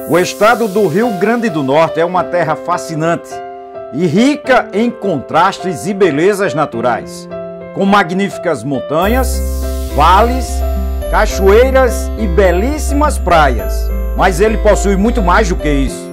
O estado do Rio Grande do Norte é uma terra fascinante e rica em contrastes e belezas naturais, com magníficas montanhas, vales, cachoeiras e belíssimas praias. Mas ele possui muito mais do que isso.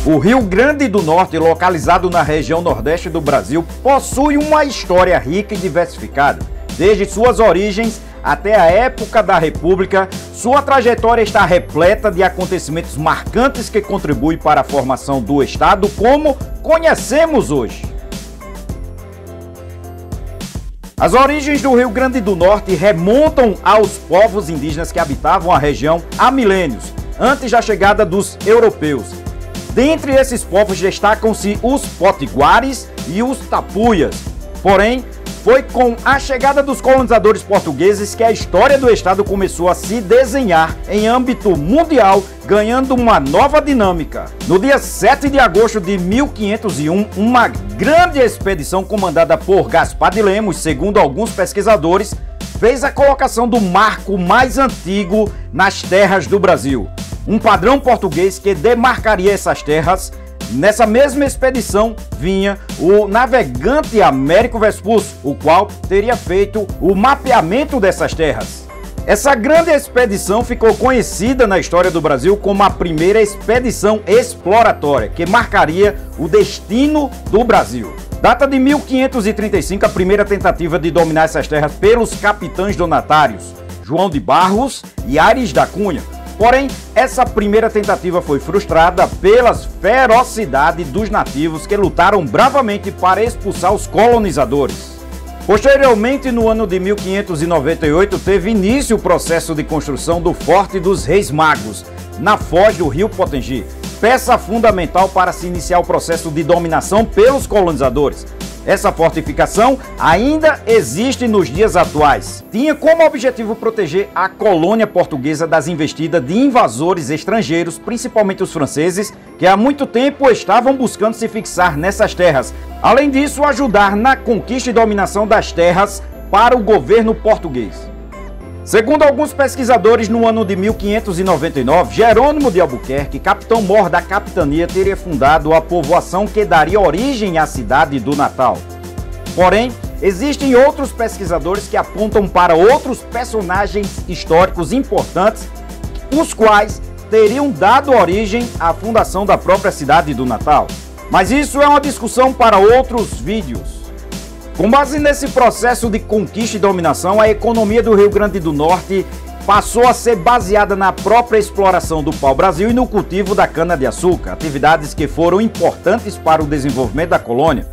O Rio Grande do Norte, localizado na região nordeste do Brasil, possui uma história rica e diversificada. Desde suas origens até a época da República, sua trajetória está repleta de acontecimentos marcantes que contribuem para a formação do estado como conhecemos hoje. As origens do Rio Grande do Norte remontam aos povos indígenas que habitavam a região há milênios, antes da chegada dos europeus. Dentre esses povos destacam-se os potiguares e os tapuias. Porém, foi com a chegada dos colonizadores portugueses que a história do estado começou a se desenhar em âmbito mundial, ganhando uma nova dinâmica. No dia 7 de agosto de 1501, uma grande expedição comandada por Gaspar de Lemos, segundo alguns pesquisadores, fez a colocação do marco mais antigo nas terras do Brasil. Um padrão português que demarcaria essas terras. Nessa mesma expedição vinha o navegante Américo Vespucci, o qual teria feito o mapeamento dessas terras. Essa grande expedição ficou conhecida na história do Brasil como a primeira expedição exploratória, que marcaria o destino do Brasil. Data de 1535, a primeira tentativa de dominar essas terras pelos capitães donatários, João de Barros e Aires da Cunha. Porém, essa primeira tentativa foi frustrada pelas ferocidades dos nativos que lutaram bravamente para expulsar os colonizadores. Posteriormente, no ano de 1598, teve início o processo de construção do Forte dos Reis Magos, na foz do rio Potengi, peça fundamental para se iniciar o processo de dominação pelos colonizadores. Essa fortificação ainda existe nos dias atuais. Tinha como objetivo proteger a colônia portuguesa das investidas de invasores estrangeiros, principalmente os franceses, que há muito tempo estavam buscando se fixar nessas terras. Além disso, ajudar na conquista e dominação das terras para o governo português. Segundo alguns pesquisadores, no ano de 1599, Jerônimo de Albuquerque, capitão-mor da capitania, teria fundado a povoação que daria origem à cidade do Natal. Porém, existem outros pesquisadores que apontam para outros personagens históricos importantes, os quais teriam dado origem à fundação da própria cidade do Natal. Mas isso é uma discussão para outros vídeos. Com base nesse processo de conquista e dominação, a economia do Rio Grande do Norte passou a ser baseada na própria exploração do pau-brasil e no cultivo da cana-de-açúcar, atividades que foram importantes para o desenvolvimento da colônia.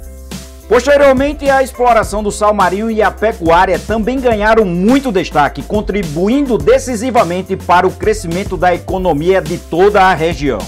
Posteriormente, a exploração do sal-marinho e a pecuária também ganharam muito destaque, contribuindo decisivamente para o crescimento da economia de toda a região.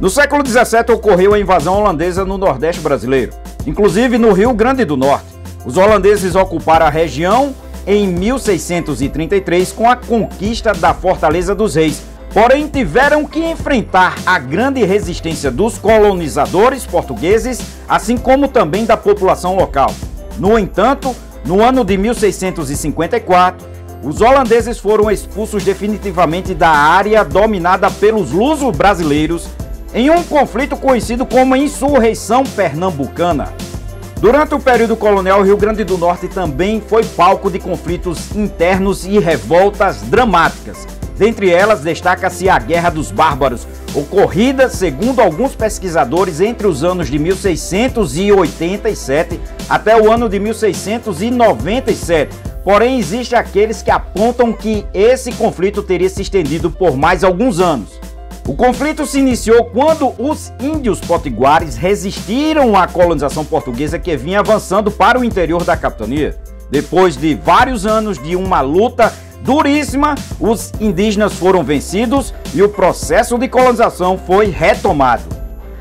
No século XVII ocorreu a invasão holandesa no Nordeste brasileiro, inclusive no Rio Grande do Norte. Os holandeses ocuparam a região em 1633 com a conquista da Fortaleza dos Reis, porém tiveram que enfrentar a grande resistência dos colonizadores portugueses, assim como também da população local. No entanto, no ano de 1654, os holandeses foram expulsos definitivamente da área dominada pelos luso-brasileiros em um conflito conhecido como Insurreição Pernambucana. Durante o período colonial, o Rio Grande do Norte também foi palco de conflitos internos e revoltas dramáticas. Dentre elas, destaca-se a Guerra dos Bárbaros, ocorrida, segundo alguns pesquisadores, entre os anos de 1687 até o ano de 1697. Porém, existem aqueles que apontam que esse conflito teria se estendido por mais alguns anos. O conflito se iniciou quando os índios potiguares resistiram à colonização portuguesa que vinha avançando para o interior da capitania. Depois de vários anos de uma luta duríssima, os indígenas foram vencidos e o processo de colonização foi retomado.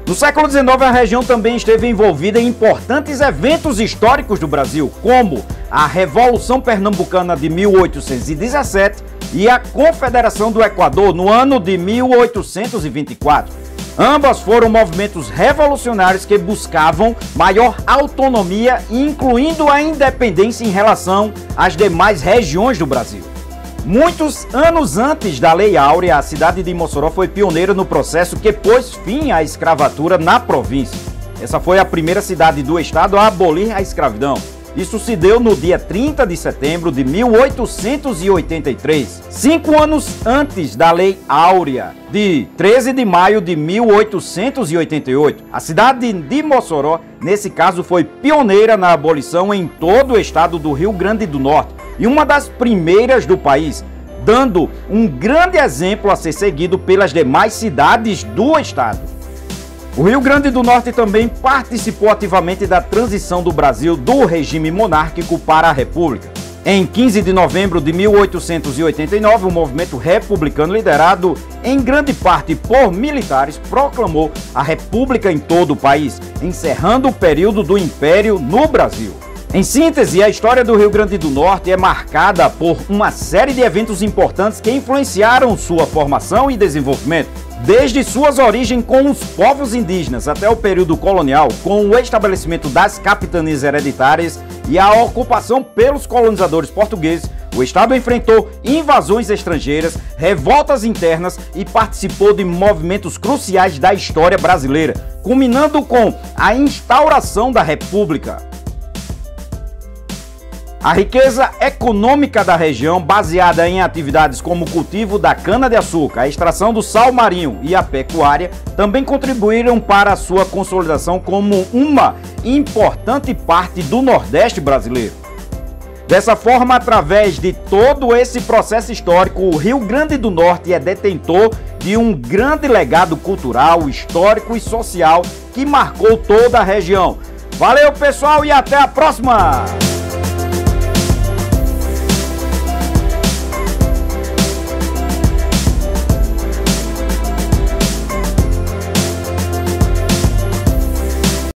No século XIX, a região também esteve envolvida em importantes eventos históricos do Brasil, como a Revolução Pernambucana de 1817, e a Confederação do Equador no ano de 1824. Ambas foram movimentos revolucionários que buscavam maior autonomia, incluindo a independência em relação às demais regiões do Brasil. Muitos anos antes da Lei Áurea, a cidade de Mossoró foi pioneira no processo que pôs fim à escravatura na província. Essa foi a primeira cidade do estado a abolir a escravidão. Isso se deu no dia 30 de setembro de 1883, 5 anos antes da Lei Áurea, de 13 de maio de 1888. A cidade de Mossoró, nesse caso, foi pioneira na abolição em todo o estado do Rio Grande do Norte e uma das primeiras do país, dando um grande exemplo a ser seguido pelas demais cidades do estado. O Rio Grande do Norte também participou ativamente da transição do Brasil do regime monárquico para a República. Em 15 de novembro de 1889, o movimento republicano, liderado em grande parte por militares, proclamou a República em todo o país, encerrando o período do Império no Brasil. Em síntese, a história do Rio Grande do Norte é marcada por uma série de eventos importantes que influenciaram sua formação e desenvolvimento. Desde suas origens com os povos indígenas até o período colonial, com o estabelecimento das capitanias hereditárias e a ocupação pelos colonizadores portugueses, o estado enfrentou invasões estrangeiras, revoltas internas e participou de movimentos cruciais da história brasileira, culminando com a instauração da República. A riqueza econômica da região, baseada em atividades como o cultivo da cana-de-açúcar, a extração do sal marinho e a pecuária, também contribuíram para a sua consolidação como uma importante parte do Nordeste brasileiro. Dessa forma, através de todo esse processo histórico, o Rio Grande do Norte é detentor de um grande legado cultural, histórico e social que marcou toda a região. Valeu, pessoal, e até a próxima!